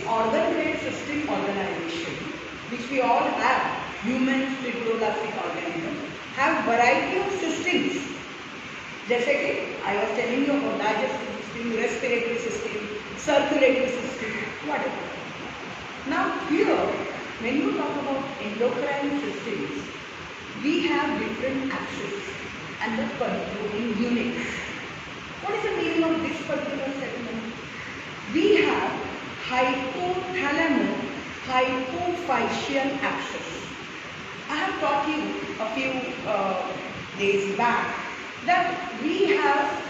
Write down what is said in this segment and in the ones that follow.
organ grade system organization, which we all have, humans, reproductive organisms, have variety of systems. जैसे कि I was telling you about digestive system, respiratory system, circulatory system, whatever. Now here, when you talk about endocrine systems, we have different axes and the controlling units. What is the meaning of this particular segment? We have hypothalamo-hypophyseal axis. I have taught you a few days back that we have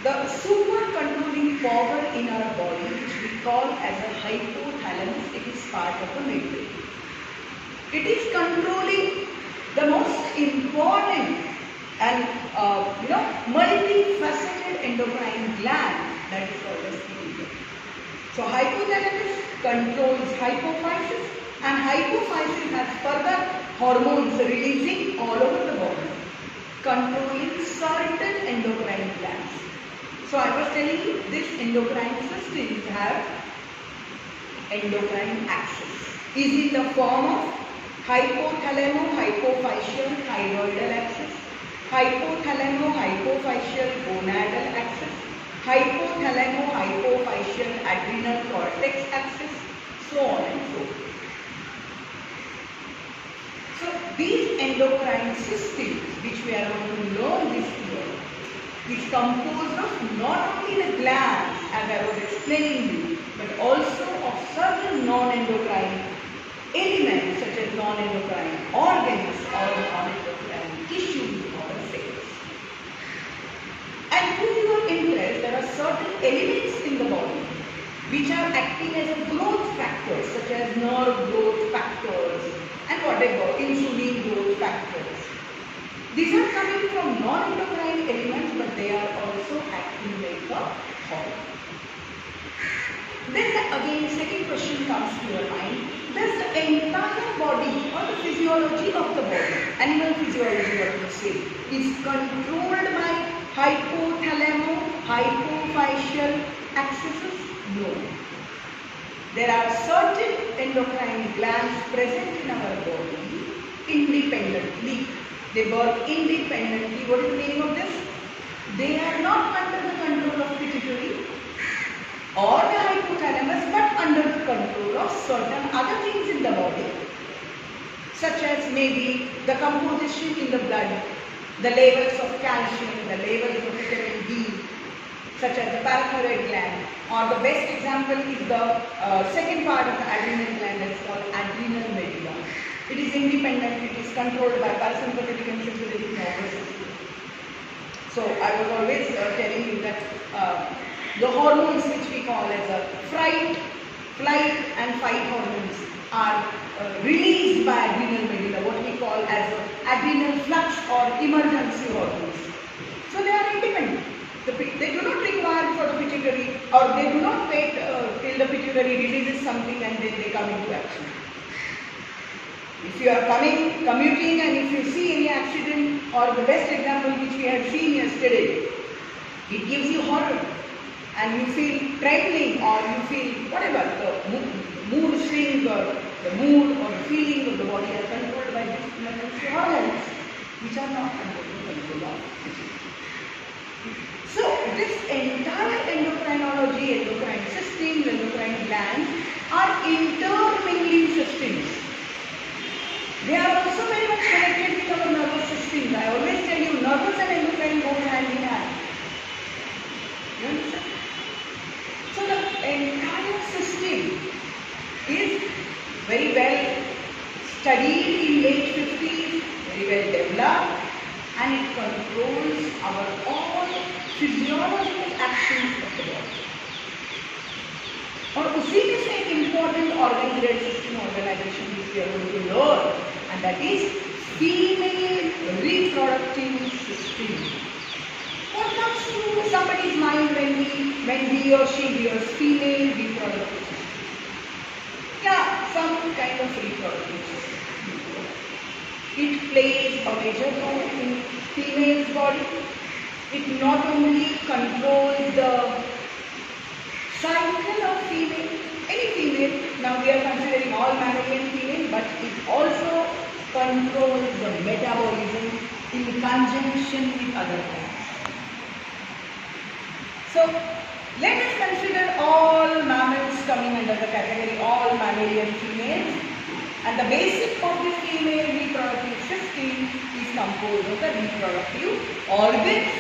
the super controlling power in our body, which we call as a hypothalamus. It is part of the medulla. It is controlling the most important and multifaceted endocrine gland, that is called as pituitary. So hypothalamus controls hypophysis, and hypophysis has further hormones releasing all over the body, controlling certain endocrine glands. So I was telling you, this endocrine systems have endocrine axis. Is in the form of hypothalamo-hypophyseal thyroidal axis, hypothalamo-hypophyseal gonadal axis, hypothalamo-hypophyseal adrenal cortex axis, so on and so forth. So these endocrine systems, which we are going to learn this year, is composed of not only the glands, as I was explaining you, but also of certain non-endocrine elements such as non-endocrine organs or non-endocrine tissues or cells. And to your interest, there are certain elements in the body which are acting as a growth factors, such as nerve growth factors and whatever, insulin growth factors. These are coming from non-endocrine elements, but they are also acting like a hormone. Then again, second question comes to your mind. Does the entire body or the physiology of the body, animal physiology what you say, is controlled by hypothalamo-hypophyseal axis? No. There are certain endocrine glands present in our body independently. They work independently. What is the meaning of this? They are not under the control of pituitary or the hypothalamus, but under the control of certain other things in the body, such as maybe the composition in the blood, the levels of calcium, the levels of vitamin D, such as the parathyroid gland, or the best example is the second part of the adrenal gland, that is called adrenal medulla. It is independent, it is controlled by parasympathetic and sympathetic nervous system. So I was always telling you that the hormones which we call as a flight and fight hormones are released by adrenal medulla, what we call as adrenal flux or emergency hormones. So they are independent. They do not require for the pituitary, or they do not wait till the pituitary releases something and then they come into action. If you are commuting and if you see any accident, or the best example which we had seen yesterday, it gives you horror and you feel trembling, or you feel whatever, the mood swings or the mood or the feeling of the body are controlled by these emergency hormones which are not under the control of pituitary. So this entire endocrinology, endocrine systems, endocrine glands are intermingling systems. They are also very much connected with our nervous system. I always tell you, nervous and endocrine go hand in hand. You understand? So the entire system is very well studied in late 50s, very well developed, and it controls our all physiological actions of the body. और उसी में से एक important organ grade system organization which we are going to learn, and that is female reproductive system. What comes to somebody's mind when he or she hears female reproductive system? Yeah, some kind of reproductive system. It plays a major role in female's body. It not only controls the we are considering all mammalian female, but it also controls the metabolism in conjunction with other plants. So, let us consider all mammals coming under the category all mammalian females, and the basic of the female reproductive system is composed of the reproductive organs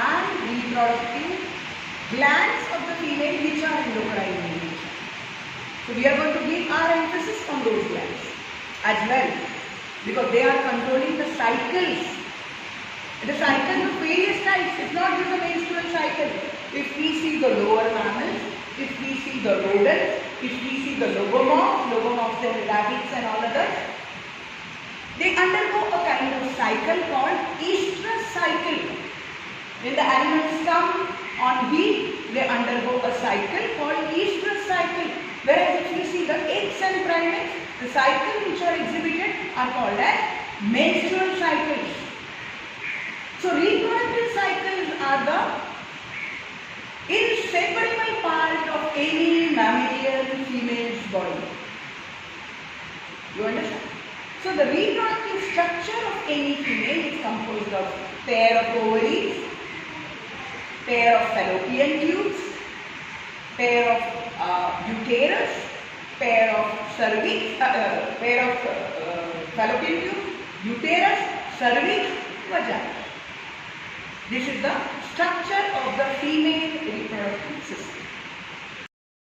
and reproductive glands of the female which are endocrine in nature. So we are going to give our emphasis on those glands as well, because they are controlling the cycles. The cycles of various types. It's not just a menstrual cycle. If we see the lower mammals, if we see the rodents, if we see the logomorphs and rabbits and all others, they undergo a kind of cycle called estrous cycle. When the animals come on heat, they undergo a cycle called estrous cycle. Whereas if you see the apes and primates, the cycles which are exhibited are called as menstrual cycles. So reproductive cycles are the inseparable part of any mammalian female's body. You understand? So the reproductive structure of any female is composed of pair of ovaries, pair of fallopian tubes, pair of uterus, pair of cervix, pair of fallopian tube, uterus, cervix, vagina. This is the structure of the female reproductive system.